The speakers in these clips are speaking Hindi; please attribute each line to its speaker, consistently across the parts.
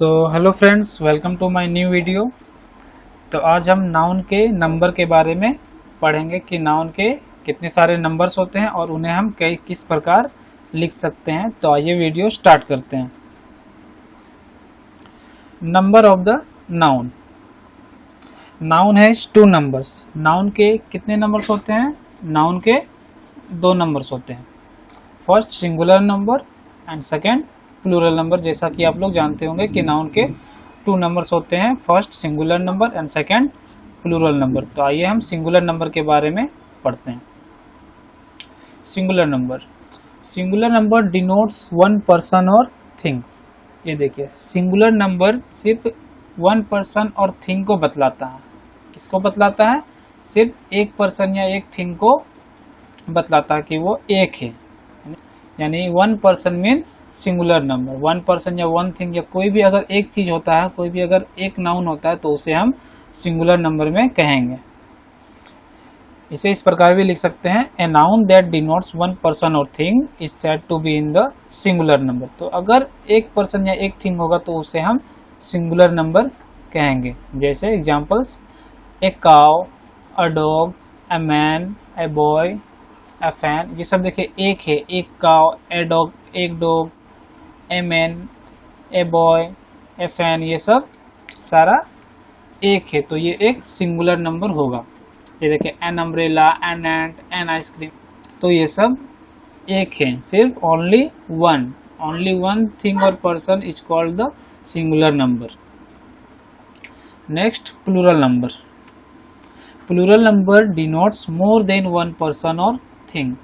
Speaker 1: Hello friends, welcome to my new video. तो आज हम नाउन के नंबर के बारे में पढ़ेंगे कि नाउन के कितने सारे नंबर्स होते हैं और उन्हें हम किस प्रकार लिख सकते हैं। तो आइए वीडियो स्टार्ट करते हैं। Number of the noun. Noun है 2 नंबर्स। नाउन के कितने नंबर्स होते हैं? नाउन के 2 नंबर्स होते हैं। First singular number and second plural number. जैसा कि आप लोग जानते होंगे कि नाउन के 2 नंबर्स होते हैं, first singular number and second plural number. तो आइए हम सिंगुलर नंबर के बारे में पढ़ते हैं। Singular number. Singular number denotes one person और थिंग्स। ये देखिए, सिंगुलर नंबर सिर्फ वन पर्सन और थिंग को बतलाता है। किसको बतलाता है? सिर्फ एक पर्सन या एक थिंग को बतलाता है कि वो एक है। यानी one person means singular number. One person या वन थिंग या कोई भी अगर एक चीज होता है, कोई भी अगर एक नाउन होता है तो उसे हम सिंगुलर नंबर में कहेंगे। इसे इस प्रकार भी लिख सकते हैं, a noun that denotes one person और thing is said to be in the singular number. तो अगर एक पर्सन या एक थिंग होगा तो उसे हम सिंगुलर नंबर कहेंगे। जैसे examples, a cow, a dog, a man, a boy, A fan. ये सब देखिए एक है, एक काउ, ए डॉग, एक dog, a man, a boy, A fan, ये सब सारा एक है, तो ये एक सिंगुलर नंबर होगा। ये देखिए, an umbrella, an ant, an ice cream, तो ये सब एक है। सिर्फ ओनली वन थिंग और person is called the singular number. Next plural number. Plural number denotes more than one person और थिंग।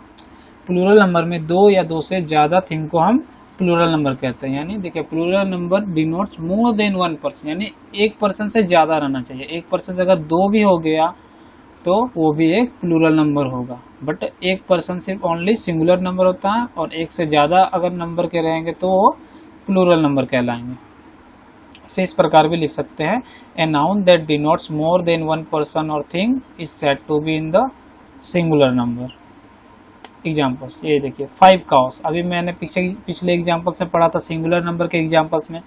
Speaker 1: प्लूरल नंबर में 2 या 2 से ज्यादा थिंग को हम प्लूरल नंबर कहते हैं। यानी देखिए, plural number denotes more than one person, यानी एक पर्सन से ज्यादा रहना चाहिए। एक पर्सन से अगर 2 भी हो गया तो वो भी एक प्लूरल नंबर होगा। बट एक पर्सन सिर्फ ओनली सिंगुलर नंबर होता है, और एक से ज्यादा अगर नंबर के रहेंगे तो वो प्लूरल नंबर कहलाएंगे। इसे इस प्रकार भी लिख सकते हैं, a noun that denotes more than one person और thing is said to be in the singular number. Examples, ये देखिए, 5 काउस। अभी मैंने पिछले एग्जाम्पल से पढ़ा था सिंगुलर नंबर के एग्जाम्पल्स में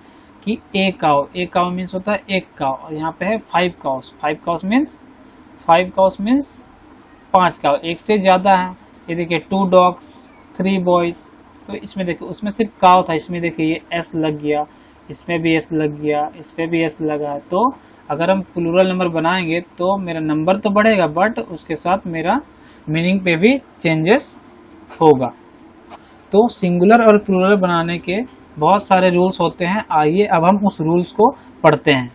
Speaker 1: कि ए काउ मीन्स होता है एक काउ, और यहाँ पे है 5 काउस। 5 काउस मीन्स 5 काउ, एक से ज्यादा है। ये देखिए, 2 डॉग्स, 3 बॉयज। तो इसमें देखिए, उसमें सिर्फ काउ था, इसमें देखिए ये एस लग गया, इसमें भी एस लग गया, इसमें भी एस लगा है। तो अगर हम प्लूरल नंबर बनाएंगे तो मेरा नंबर तो बढ़ेगा, बट उसके साथ मेरा मीनिंग पे भी चेंजेस होगा। तो सिंगुलर और प्लूरल बनाने के बहुत सारे रूल्स होते हैं। आइए अब हम उस रूल्स को पढ़ते हैं।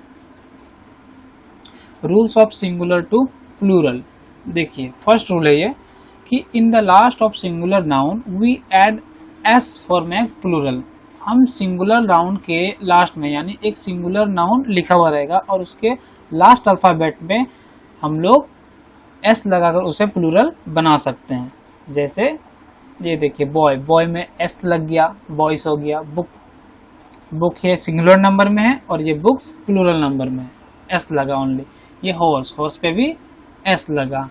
Speaker 1: Rules of singular to plural. देखिए, फर्स्ट रूल है ये कि in the last of singular noun we add S for make plural. हम सिंगुलर नाउन के लास्ट में, यानी एक सिंगुलर नाउन लिखा हुआ रहेगा और उसके लास्ट अल्फाबेट में हम लोग एस लगाकर उसे प्लूरल बना सकते हैं। जैसे ये देखिए, बॉय में एस लग गया, बॉयज हो गया। बुक ये सिंगुलर नंबर में है और ये बुक्स प्लूरल नंबर में है, एस लगा ओनली। ये हॉर्स पे भी एस लगा।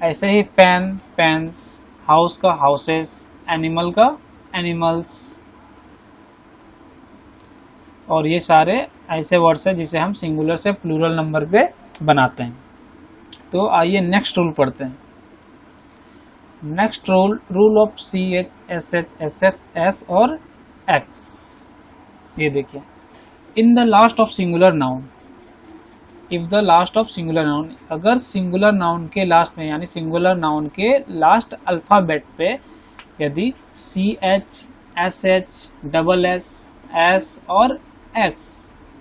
Speaker 1: ऐसे ही पेन्स, हाउस का हाउसेस, एनिमल का एनिमल्स, और ये सारे ऐसे वर्ड्स हैं जिसे हम सिंगुलर से प्लूरल नंबर पे बनाते हैं। तो आइए नेक्स्ट रूल पढ़ते हैं। Next rule of CH, SH, SS, S और X। ये देखिए, in the last of singular noun, if the last of singular noun, अगर सिंगुलर नाउन के लास्ट में, यानी सिंगुलर नाउन के लास्ट अल्फाबेट पे यदि CH, SH, SS, S और X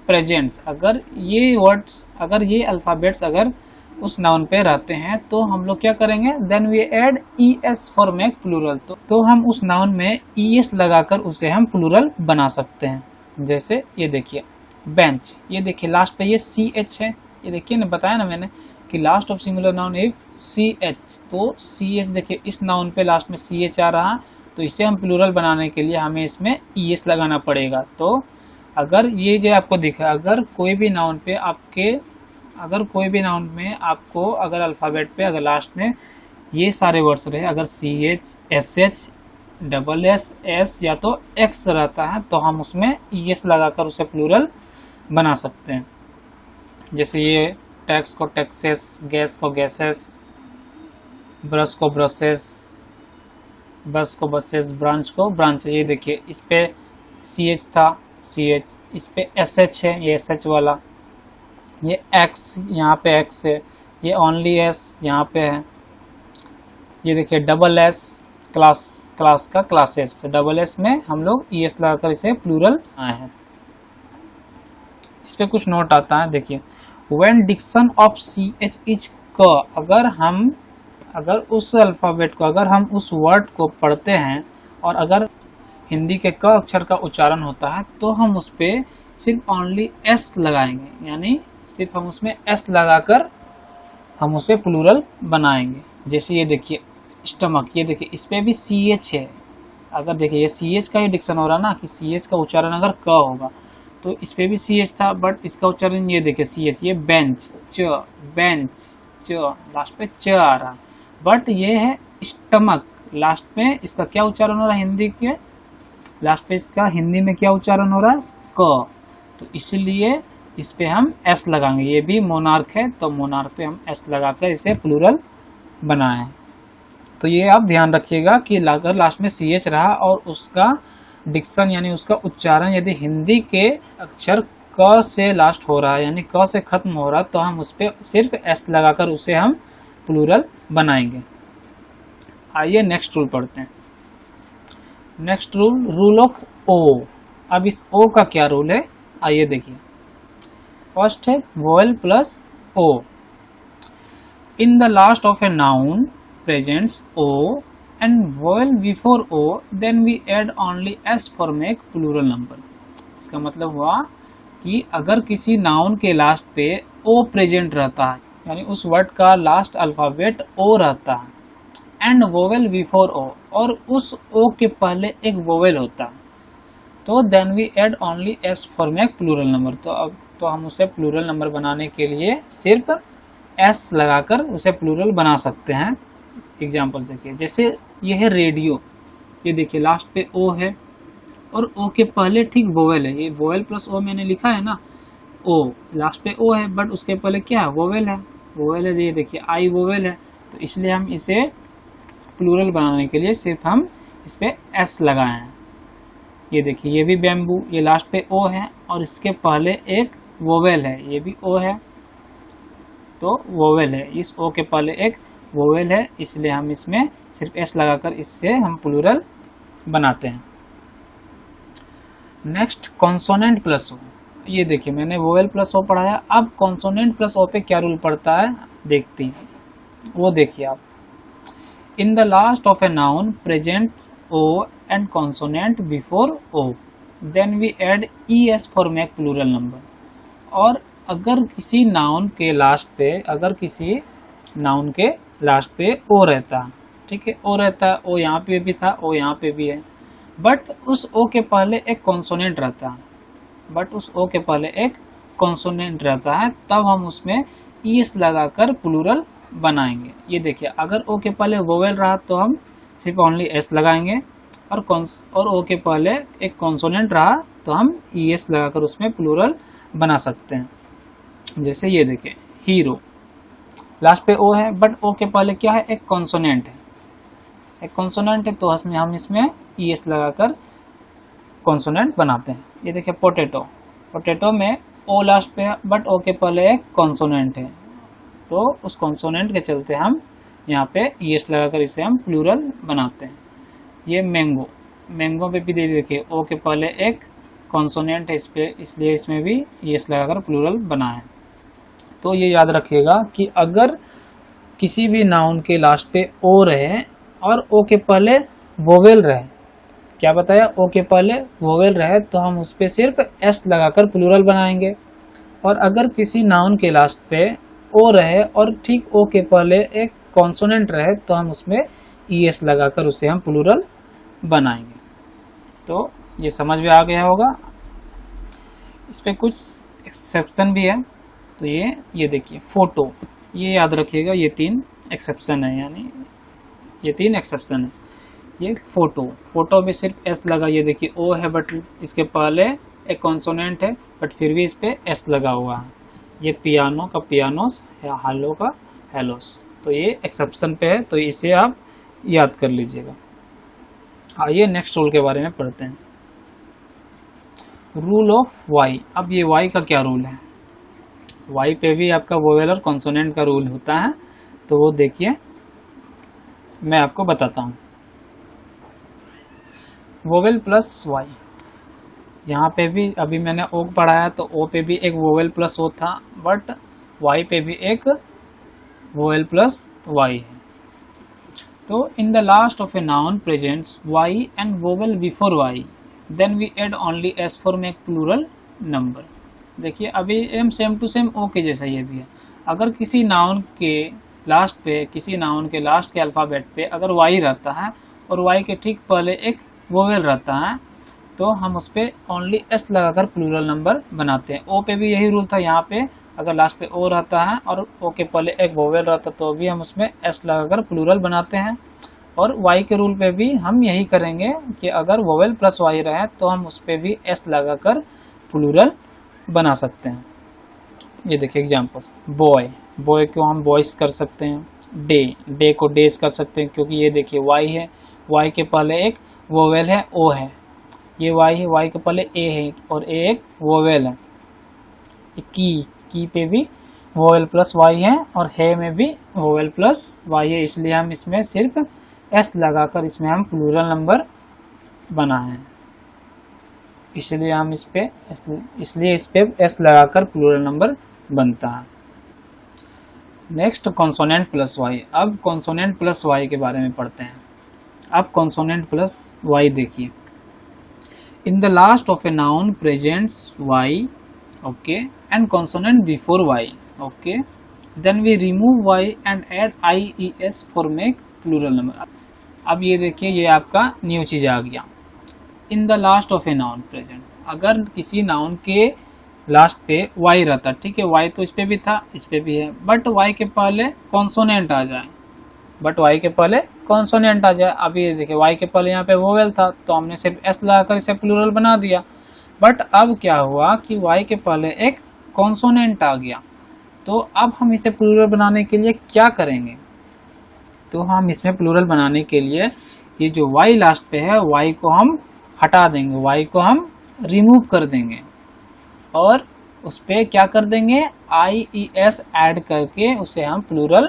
Speaker 1: प्रेजेंट्स, अगर ये वर्ड्स, अगर ये अल्फाबेट्स अगर उस नाउन पे रहते हैं तो हम लोग क्या करेंगे? Then we add ES for make plural. तो हम उस नाउन में ES लगाकर उसे हम प्लूरल बना सकते हैं। जैसे ये देखिए, बेंच, ये देखिए लास्ट पे ये CH है। ये देखिए ना, बताया ना मैंने कि last of singular noun if CH, तो CH देखिए, इस नाउन पे लास्ट में CH आ रहा, तो इसे हम प्लूरल बनाने के लिए हमें इसमें ES लगाना पड़ेगा। तो अगर ये जो आपको दिखा, अगर कोई भी नाउन में आपको अगर अल्फाबेट पे अगर लास्ट में ये सारे वर्ड्स रहे, अगर CH, SH, double S S या तो एक्स रहता है तो हम उसमें एस लगाकर उसे प्लूरल बना सकते हैं। जैसे ये टैक्स को टैक्सेस, गैस को गैसेस, ब्रश को ब्रशेस, बस को बसेस, ब्रांच को ब्रांच। ये देखिए इस पे सी एच था, सी एच, इस पे एस एच है, ये एस एच वाला, ये एक्स यहाँ पे एक्स है, ये ओनली एस यहाँ पे है। ये देखिए डबल एस क्लास, क्लास का क्लासेस, डबल एस में हम लोग ई एस लगाकर इसे प्लूरल आए हैं। इस पे कुछ नोट आता है, देखिए व्हेन डिक्शन ऑफ सी एच इज क, अगर उस अल्फ़ाबेट को, अगर हम उस वर्ड को पढ़ते हैं और अगर हिंदी के क अक्षर का उच्चारण होता है तो हम उस पर सिर्फ ओनली एस लगाएंगे, यानी सिर्फ हम उसमें एस लगाकर हम उसे प्लूरल बनाएंगे। जैसे ये देखिए स्टमक, ये देखिए इस पे भी सी एच है, अगर देखिए ये सी एच का ही डिक्शन हो रहा ना कि सी एच का उच्चारण अगर क होगा तो इस पे भी सी एच था, बट इसका उच्चारण ये देखिए सी एच, ये बेंच च, बेंच च, लास्ट पे च आ रहा, बट ये है स्टमक, लास्ट में इसका क्या उच्चारण हो रहा है, हिंदी के लास्ट पे इसका हिंदी में क्या उच्चारण हो रहा है, क, तो इसलिए इस पे हम एस लगाएंगे। ये भी मोनार्क है तो मोनार्क पे हम एस लगाकर इसे प्लूरल बनाए। तो ये आप ध्यान रखिएगा कि अगर लास्ट में सी एच रहा और उसका डिक्शन यानी उसका उच्चारण यदि हिंदी के अक्षर क से लास्ट हो रहा है यानी क से खत्म हो रहा है तो हम उस पर सिर्फ एस लगाकर उसे हम प्लूरल बनाएंगे। आइए नेक्स्ट रूल पढ़ते हैं। Next rule, rule of O. अब इस ओ का क्या रूल है, आइए देखिए। फर्स्ट है vowel plus O. In the last of a noun presents O and vowel before O, then we add only S for make plural number. इसका मतलब हुआ कि अगर किसी नाउन के लास्ट पे ओ प्रेजेंट रहता है यानी उस वर्ड का लास्ट अल्फाबेट ओ रहता है एंड वोवेल बिफोर ओ, और उस ओ के पहले एक वोवेल होता है, तो then we add only S for make plural number. तो अब तो हम उसे प्लूरल नंबर बनाने के लिए सिर्फ एस लगाकर उसे प्लूरल बना सकते हैं। एग्जाम्पल देखिए, जैसे ये है रेडियो, ये देखिए लास्ट पे ओ है और ओ के पहले ठीक वोवेल है, ये वोवेल प्लस ओ मैंने लिखा है ना, ओ लास्ट पे ओ है बट उसके पहले क्या है, वोवेल है, वोवेल है, ये देखिए आई वोवेल है, तो इसलिए हम इसे प्लूरल बनाने के लिए सिर्फ हम इस पे एस लगाए हैं। ये देखिए ये भी बैम्बू, ये लास्ट पे ओ है और इसके पहले एक वोवेल है, ये भी ओ है तो वोवेल है, इस ओ के पहले एक वोवेल है, इसलिए हम इसमें सिर्फ एस लगाकर इससे हम प्लूरल बनाते हैं। Next consonant plus O. ये देखिए मैंने वोवेल प्लस ओ पढ़ाया, अब कॉन्सोनेंट प्लस ओ पे क्या रूल पड़ता है देखते हैं, वो देखिए आप। In the last of a noun present O and consonant before O, then we add E S for make plural number. और अगर किसी नाउन के लास्ट पे, अगर किसी नाउन के लास्ट पे ओ रहता है, ठीक है, ओ रहता है, ओ यहाँ पे भी था, ओ यहाँ पे भी है, बट उस ओ के पहले एक कॉन्सोनेंट रहता है, बट उस ओ के पहले एक कॉन्सोनेंट रहता है, तब हम उसमें ईस लगाकर प्लूरल बनाएंगे। ये देखिए अगर ओ के पहले वोवेल रहा तो हम सिर्फ ओनली एस लगाएंगे, और ओ के पहले एक कॉन्सोनेंट रहा तो हम ई एस लगाकर उसमें प्लूरल बना सकते हैं। जैसे ये देखिए हीरो, लास्ट पे ओ है बट ओ के पहले क्या है, एक कॉन्सोनेंट है, एक कॉन्सोनेंट है तो हम इसमें ई एस लगाकर कॉन्सोनेंट बनाते हैं। ये देखिए पोटैटो, पोटैटो में ओ लास्ट पे है बट ओ के पहले एक कॉन्सोनेंट है, तो उस कॉन्सोनेंट के चलते हम यहाँ पे ई एस लगाकर इसे हम प्लूरल बनाते हैं। ये मैंगो, मैंगो पे भी देखिए ओ के पहले एक कॉन्सोनेंट है इस पे, इसलिए इसमें भी ई एस लगाकर प्लूरल बना है। तो ये याद रखिएगा कि अगर किसी भी नाउन के लास्ट पे ओ रहे और ओ के पहले वोवेल रहे, क्या बताया, ओ के पहले वोवेल रहे तो हम उस पे सिर्फ एस लगाकर प्लूरल बनाएंगे, और अगर किसी नाउन के लास्ट पे ओ रहे और ठीक ओ के पहले एक कॉन्सोनेंट रहे तो हम उसमें ई एस लगाकर उसे हम प्लूरल बनाएंगे। तो ये समझ में आ गया होगा। इस पे कुछ एक्सेप्शन भी है, तो ये देखिए फोटो, ये याद रखिएगा, ये 3 एक्सेप्शन है, यानी ये 3 एक्सेप्शन है। ये फोटो, फोटो में सिर्फ एस लगा, ये देखिए ओ है बट इसके पहले एक कॉन्सोनेंट है बट फिर भी इस पे एस लगा हुआ है। ये पियानो का पियानोस है, हेलो का हेलोस, तो ये एक्सेप्शन पे है, तो इसे आप याद कर लीजिएगा। आइए नेक्स्ट रूल के बारे में पढ़ते हैं। Rule of Y. अब ये वाई का क्या रूल है, वाई पे भी आपका वोवेल और कॉन्सोनेंट का रूल होता है, तो वो देखिए मैं आपको बताता हूँ। वोवेल प्लस वाई, यहाँ पे भी अभी मैंने ओ पढ़ाया तो ओ पे भी एक वोवेल प्लस ओ था, बट वाई पे भी एक वोवेल प्लस वाई है। तो in the last of a noun presents Y and vowel before Y, then we add only S for make plural number. देखिए अभी एम सेम टू सेम ओ के जैसा ये भी है। अगर किसी नाउन के लास्ट पे, किसी नाउन के लास्ट के अल्फ़ाबेट पे अगर वाई रहता है और वाई के ठीक पहले एक वोवेल रहता है, तो हम उस पर ओनली एस लगाकर प्लूरल नंबर बनाते हैं। ओ पे भी यही रूल था, यहाँ पे अगर लास्ट पे ओ रहता है और ओ के पहले एक वोवेल रहता है तो भी हम उसमें एस लगाकर प्लूरल बनाते हैं। और वाई के रूल पे भी हम यही करेंगे कि अगर वोवेल प्लस वाई रहे तो हम उस पर भी एस लगाकर प्लूरल बना सकते हैं। ये देखिए एग्जांपल्स, बॉय, बॉय को हम बॉयज कर सकते हैं। डे, डे को डेज कर सकते हैं, क्योंकि ये देखिए वाई है, वाई के पहले एक वोवेल है ओ है, ये वाई है, वाई के पहले ए है और ए एक वोवेल है। की, की पे भी वोवेल प्लस वाई है और है में भी वोवेल प्लस वाई है, इसलिए हम इसमें सिर्फ एस लगाकर इसमें हम प्लूरल नंबर बना है, इसलिए हम इस पे एस लगाकर प्लूरल नंबर बनता है। Next consonant plus Y. अब कॉन्सोनेंट प्लस वाई के बारे में पढ़ते हैं। अब कॉन्सोनेंट प्लस वाई देखिए, in the last of a noun presents Y, okay, and consonant before Y, okay, then we remove Y and add I E S for make plural number. अब ये देखिए ये आपका न्यू चीज आ गया, in the last of a noun present. अगर किसी नाउन के लास्ट पे वाई रहता, ठीक है, वाई तो इस पे भी था इस पे भी है, बट वाई के पहले कॉन्सोनेंट आ जाए, बट वाई के पहले कॉन्सोनेंट आ जाए। अभी ये देखिए वाई के पहले यहाँ पे वोवेल था तो हमने सिर्फ एस लगाकर इसे प्लूरल बना दिया, बट अब क्या हुआ कि वाई के पहले एक कॉन्सोनेंट आ गया, तो अब हम इसे प्लूरल बनाने के लिए क्या करेंगे, तो हम इसमें प्लूरल बनाने के लिए ये जो वाई लास्ट पे है वाई को हम हटा देंगे, वाई को हम रिमूव कर देंगे और उस पे क्या कर देंगे, आई ई एस ऐड करके उसे हम प्लूरल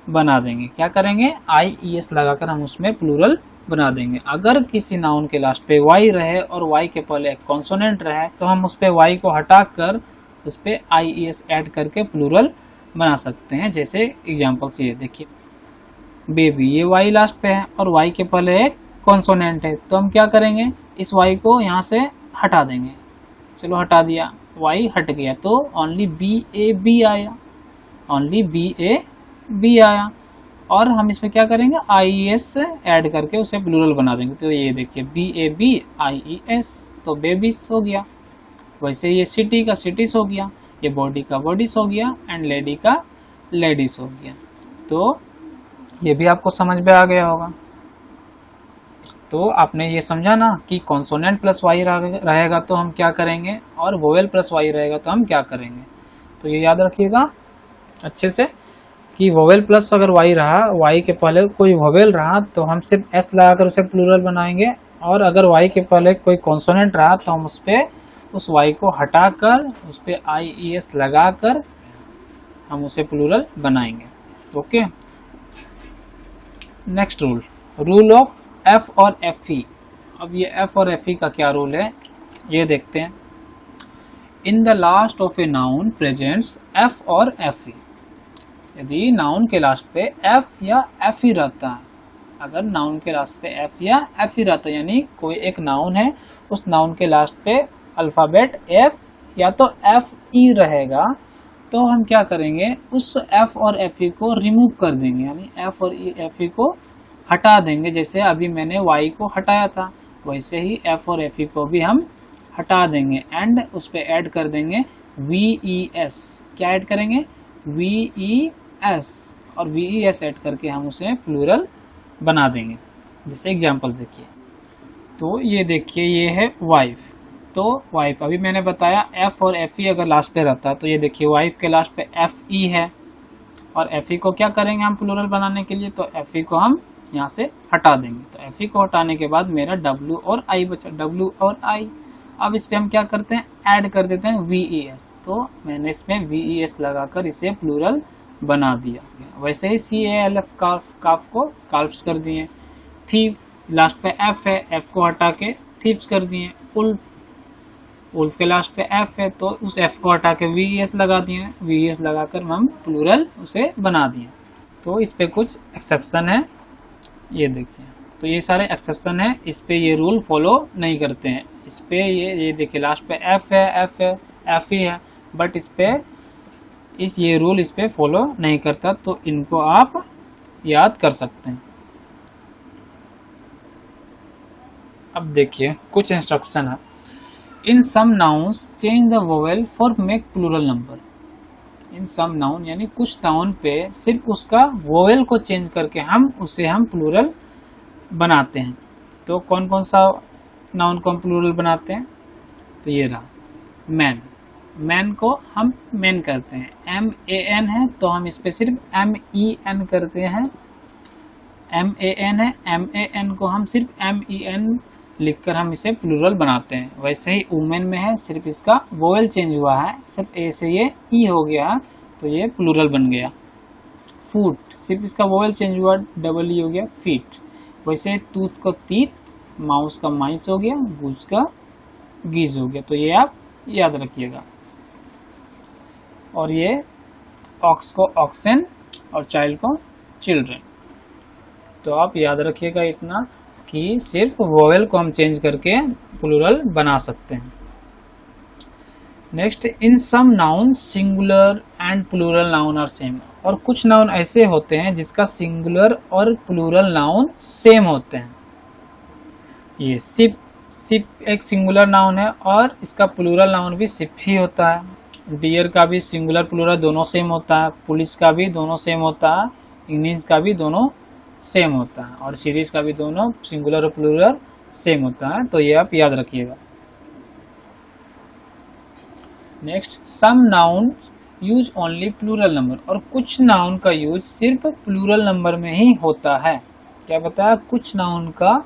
Speaker 1: बना देंगे। क्या करेंगे, आई ई एस लगाकर हम उसमें प्लूरल बना देंगे। अगर किसी नाउन के लास्ट पे वाई रहे और वाई के पहले एक कॉन्सोनेंट रहे तो हम उस पे वाई को हटाकर उस पे आई ई एस ऐड करके प्लूरल बना सकते हैं। जैसे एग्जांपल्स ये देखिए, बेबी, ये वाई लास्ट पे है और वाई के पहले एक कॉन्सोनेंट है, तो हम क्या करेंगे, इस वाई को यहाँ से हटा देंगे। चलो हटा दिया, वाई हट गया तो ओनली बी ए बी आया, ओनली बी ए बी आया, और हम इसमें क्या करेंगे, आई ई एस ऐड करके उसे प्लूरल बना देंगे। तो ये देखिए B A B I E S, तो बेबीज हो गया। वैसे ये सिटी का सिटीज हो गया, ये बॉडी का बॉडीज हो गया एंड लेडी का लेडीज हो गया। तो ये भी आपको समझ में आ गया होगा। तो आपने ये समझा ना कि कॉन्सोनेंट प्लस वाई रहेगा तो हम क्या करेंगे और वोवेल प्लस वाई रहेगा तो हम क्या करेंगे। तो ये याद रखिएगा अच्छे से कि वोवेल प्लस अगर वाई रहा, वाई के पहले कोई वोवेल रहा तो हम सिर्फ एस लगाकर उसे प्लूरल बनाएंगे, और अगर वाई के पहले कोई कॉन्सोनेंट रहा तो हम उस वाई को हटाकर उस पर आई ई एस लगाकर हम उसे प्लूरल बनाएंगे। Okay, next rule, rule of F और एफ ई। अब ये एफ और एफ ई का क्या रूल है ये देखते हैं। इन the last of a noun presents F और एफ ई। यदि नाउन के लास्ट पे एफ या एफ ई रहता है, अगर नाउन के लास्ट पे एफ या एफ ई रहता है, यानी कोई एक नाउन है उस नाउन के लास्ट पे अल्फाबेट एफ या तो एफ ई रहेगा, तो हम क्या करेंगे, उस एफ और एफ ई को रिमूव कर देंगे, यानी एफ और एफ ई को हटा देंगे। जैसे अभी मैंने वाई को हटाया था वैसे ही एफ और एफ ई को भी हम हटा देंगे एंड उस पे ऐड कर देंगे वी ई एस। क्या ऐड करेंगे, वी ई एस, और वी ई एस ऐड करके हम उसे प्लूरल बना देंगे। जैसे एग्जांपल देखिए, तो ये देखिए ये है वाइफ, तो वाइफ अभी मैंने बताया एफ और एफ ई अगर लास्ट पे रहता है, तो ये देखिए वाइफ के लास्ट पे एफ ई है, और एफ ई को क्या करेंगे हम प्लूरल बनाने के लिए, तो एफ ई को हम यहाँ से हटा देंगे। तो एफ ई को हटाने के बाद मेरा डब्ल्यू और आई बचा, डब्ल्यू और आई। अब इस पे हम क्या करते हैं, ऐड कर देते हैं वी ई एस, तो मैंने इसमें वी ई एस लगाकर इसे प्लूरल बना दिया। वैसे ही सी ए एल एफ काफ, काफ को काल्फ्स कर दिए। थीफ लास्ट पे एफ है, एफ को हटा के थीप्स कर दिए। उल्फ, उल्फ के लास्ट पे एफ है, तो उस एफ को हटा के वी एस लगा दिए, वी एस लगाकर हम प्लूरल उसे बना दिए। तो इस पे कुछ एक्सेप्शन है, ये देखिए, तो ये सारे एक्सेप्शन है, इस पे ये रूल फॉलो नहीं करते हैं। इस पे ये देखिए लास्ट पे एफ है, एफ है, एफ ही है, बट इस पे ये रूल इस पे फॉलो नहीं करता, तो इनको आप याद कर सकते हैं। अब देखिए कुछ इंस्ट्रक्शन है। In some nouns change the vowel for make plural number. In some noun यानी कुछ नाउन पे सिर्फ उसका वोवेल को चेंज करके हम प्लूरल बनाते हैं। तो कौन कौन सा नाउन को हम प्लूरल बनाते हैं, तो ये रहा मैन, मैन को हम मैन करते हैं, एम ए एन है तो हम इस पे सिर्फ एम ई एन करते हैं, एम ए एन है, एम ए एन को हम सिर्फ एम ई एन लिखकर हम इसे प्लूरल बनाते हैं। वैसे ही वुमेन में है, सिर्फ इसका वोवेल चेंज हुआ है, सिर्फ ए से ये ई हो गया तो ये प्लूरल बन गया। फूट, सिर्फ इसका वोवेल चेंज हुआ, डबल ई हो गया फीट। वैसे टूथ को तीत, माउस का माइस हो गया, गूस का गीज हो गया, तो ये आप याद रखिएगा। और ये ऑक्स को ऑक्सन और चाइल्ड को चिल्ड्रन, तो आप याद रखिएगा इतना कि सिर्फ वोवेल को हम चेंज करके प्लूरल बना सकते हैं। Next, in some noun singular and plural noun are same. और कुछ नाउन ऐसे होते हैं जिसका सिंगुलर और प्लूरल नाउन सेम होते हैं। ये सिप, सिप एक सिंगुलर नाउन है और इसका प्लूरल नाउन भी सिप ही होता है। डियर का भी सिंगुलर प्लूरल दोनों सेम होता है, पुलिस का भी दोनों सेम होता है, इंग्लिश का भी दोनों सेम होता है, और सीरीज का भी दोनों सिंगुलर और प्लूरल सेम होता है, तो ये आप याद रखिएगा। Next, some noun use only plural number. और कुछ नाउन का यूज सिर्फ प्लूरल नंबर में ही होता है। क्या बताया, कुछ नाउन का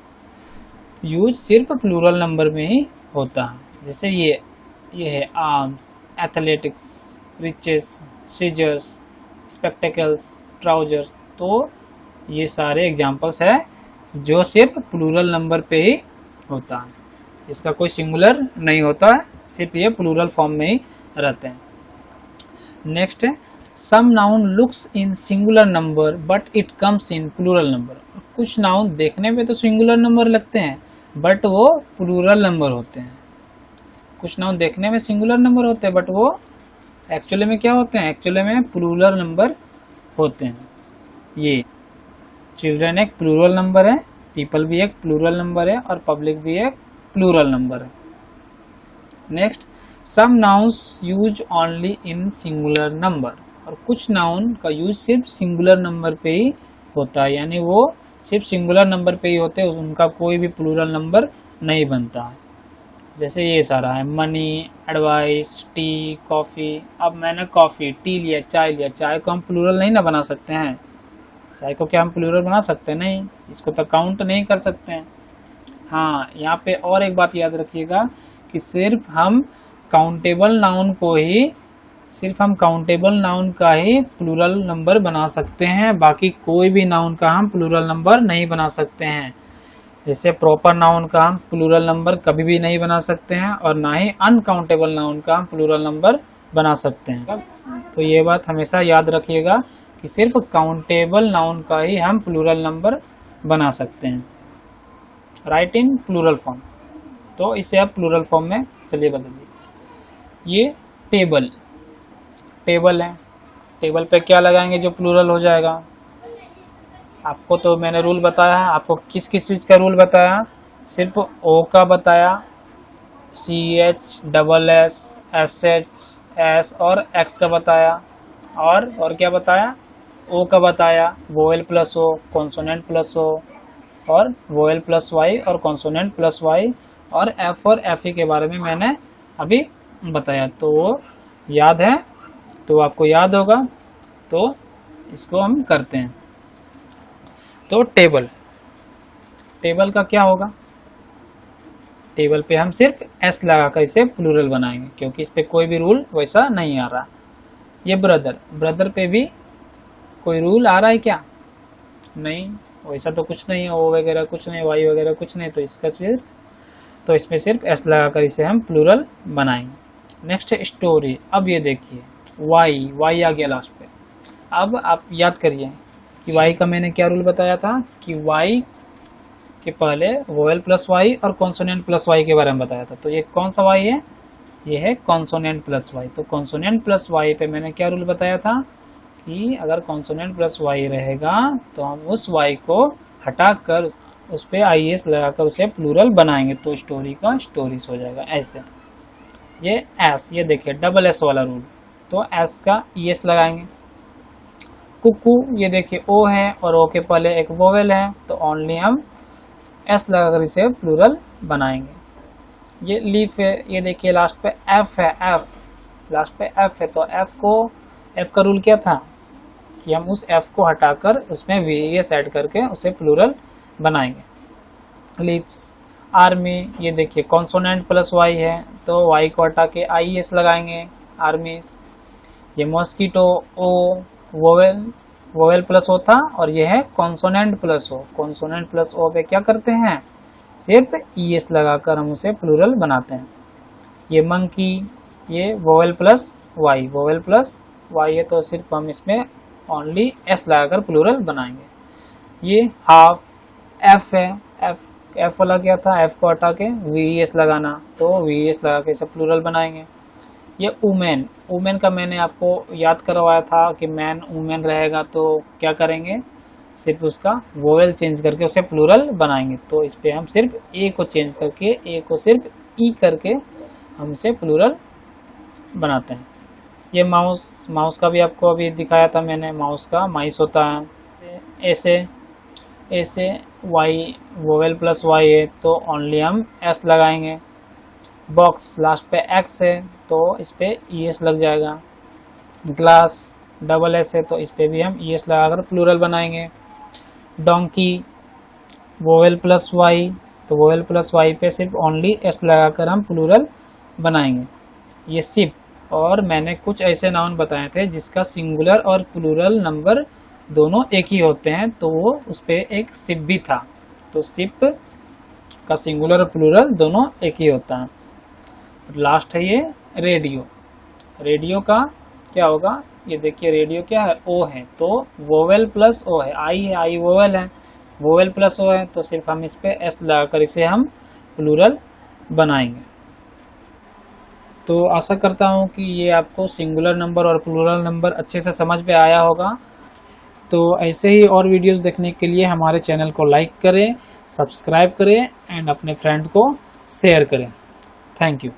Speaker 1: यूज सिर्फ प्लूरल नंबर में ही होता है। जैसे ये है arms, athletics, riches, scissors, spectacles, trousers, तो ये सारे एग्जाम्पल्स है जो सिर्फ प्लूरल नंबर पे ही होता है, इसका कोई सिंगुलर नहीं होता है, सिर्फ ये प्लूरल फॉर्म में ही रहते हैं। नेक्स्ट है, some noun looks in singular number but it comes in plural number. कुछ नाउन देखने में तो सिंगुलर नंबर लगते हैं बट वो प्लूरल नंबर होते हैं। कुछ नाउन देखने में सिंगुलर नंबर होते हैं बट वो एक्चुअली में क्या होते हैं, एक्चुअली में प्लूरल नंबर होते हैं। ये चिल्ड्रन एक प्लूरल नंबर है, पीपल भी एक प्लूरल नंबर है, और पब्लिक भी एक प्लूरल नंबर है। Next, some nouns use only in singular number. और कुछ नाउन का यूज सिर्फ सिंगुलर नंबर पे ही होता है, यानी वो सिर्फ सिंगुलर नंबर पे ही होते हैं, उनका कोई भी प्लूरल नंबर नहीं बनता है। जैसे ये सारा है, मनी, एडवाइस, टी, कॉफी। अब मैंने कॉफी, टी लिया, चाय लिया, चाय को हम प्लूरल नहीं ना बना सकते हैं, चाय को क्या हम प्लूरल बना सकते हैं, नहीं, इसको तो काउंट नहीं कर सकते हैं। हाँ, यहाँ पे और एक बात याद रखिएगा कि सिर्फ हम काउंटेबल नाउन का ही प्लूरल नंबर बना सकते हैं, बाकी कोई भी नाउन का हम प्लूरल नंबर नहीं बना सकते हैं। जैसे प्रॉपर नाउन का हम प्लूरल नंबर कभी भी नहीं बना सकते हैं, और ना ही अनकाउंटेबल नाउन का हम प्लूरल नंबर बना सकते हैं। तो ये बात हमेशा याद रखिएगा कि सिर्फ काउंटेबल नाउन का ही हम प्लूरल नंबर बना सकते हैं। राइट इन प्लूरल फॉर्म, तो इसे आप प्लूरल फॉर्म में चलिए बदलिए। ये टेबल, टेबल है, टेबल पे क्या लगाएंगे जो प्लूरल हो जाएगा। आपको तो मैंने रूल बताया है, आपको किस किस चीज का रूल बताया, सिर्फ ओ का बताया, CH, SS, SH, S और X का बताया, और क्या बताया, ओ का बताया, vowel plus O, consonant plus O, और वोवेल प्लस वाई और कॉन्सोनेंट प्लस वाई और एफ और एफ ई के बारे में मैंने अभी बताया। तो वो याद है, तो आपको याद होगा। तो इसको हम करते हैं। तो टेबल का क्या होगा, टेबल पे हम सिर्फ एस लगाकर इसे प्लूरल बनाएंगे, क्योंकि इस पे कोई भी रूल वैसा नहीं आ रहा। ये ब्रदर पे भी कोई रूल आ रहा है क्या? नहीं, वैसा तो कुछ नहीं है, ओ वगैरह कुछ नहीं, वाई वगैरह कुछ नहीं, तो इसमें सिर्फ एस लगाकर इसे हम प्लूरल बनाएंगे। नेक्स्ट है स्टोरी। अब ये देखिए वाई आ गया लास्ट पे। अब आप याद करिए कि वाई का मैंने क्या रूल बताया था कि वाई के पहले वोवेल प्लस वाई और कॉन्सोनेंट प्लस वाई के बारे में बताया था। तो ये कौन सा वाई है? ये है कॉन्सोनेंट प्लस वाई। तो कॉन्सोनेंट प्लस वाई पे मैंने क्या रूल बताया था कि अगर कॉन्सोनेंट प्लस वाई रहेगा तो हम उस वाई को हटाकर उस पे आई एस लगाकर उसे प्लूरल बनाएंगे, तो स्टोरी का स्टोरीज हो जाएगा ऐसे। ये एस, ये देखिए डबल एस वाला रूल, तो एस का ई एस लगाएंगे। कुकू, ये देखिए ओ है और ओ के पहले एक वोवेल है, तो ओनली हम एस लगाकर इसे प्लूरल बनाएंगे। ये लीफ है, ये देखिए लास्ट पे एफ है, लास्ट पे एफ है, तो एफ का रूल क्या था कि हम उस एफ को हटाकर उसमें वी एस ऐड करके उसे प्लूरल बनाएंगे। लिप्स, आर्मी, ये देखिए कॉन्सोनेंट प्लस वाई है, तो वाई को हटा के आई एस लगाएंगे, आर्मीज। ये mosquito, O vowel plus O था, और ये है consonant plus O. Consonant plus O पे क्या करते हैं, सिर्फ ई एस लगाकर हम उसे प्लूरल बनाते हैं। ये मंकी, ये वोवेल प्लस वाई है, तो सिर्फ हम इसमें ओनली एस लगाकर प्लूरल बनाएंगे। ये हाफ, एफ है, एफ वाला क्या था, एफ को हटा के वी एस लगाना, तो वी एस लगा के इसे प्लूरल बनाएंगे। ये वुमेन का मैंने आपको याद करवाया था कि मैन वुमेन रहेगा, तो क्या करेंगे, सिर्फ उसका वोवेल चेंज करके उसे प्लूरल बनाएंगे। तो इस पे हम सिर्फ ए को चेंज करके, ए को सिर्फ ई करके हम इसे प्लूरल बनाते हैं। ये माउस का भी आपको अभी दिखाया था मैंने, माउस का माइस होता है। ऐसे वाई वोवेल प्लस वाई है, तो ओनली हम एस लगाएंगे। बॉक्स, लास्ट पे एक्स है, तो इस पे ई एस लग जाएगा। ग्लास, डबल एस है, तो इस पे भी हम ई एस लगाकर प्लूरल बनाएंगे। डोंकी, वोवेल प्लस वाई, तो वोवेल प्लस वाई पे सिर्फ ओनली एस लगाकर हम प्लूरल बनाएंगे। ये शिप, और मैंने कुछ ऐसे नाउन बताए थे जिसका सिंगुलर और प्लूरल नंबर दोनों एक ही होते हैं, तो वो उस पे एक शिप भी था। तो शिप का सिंगुलर और प्लूरल दोनों एक ही होता है। लास्ट है ये रेडियो का क्या होगा, ये देखिए रेडियो क्या है, ओ है, तो वोवेल प्लस ओ है, आई वोवेल है, वोवेल प्लस ओ है, तो सिर्फ हम इस पे एस लगाकर इसे हम प्लूरल बनाएंगे। तो आशा करता हूँ कि ये आपको सिंगुलर नंबर और प्लूरल नंबर अच्छे से समझ में आया होगा। तो ऐसे ही और वीडियोस देखने के लिए हमारे चैनल को लाइक करें, सब्सक्राइब करें एंड अपने फ्रेंड को शेयर करें। Thank you.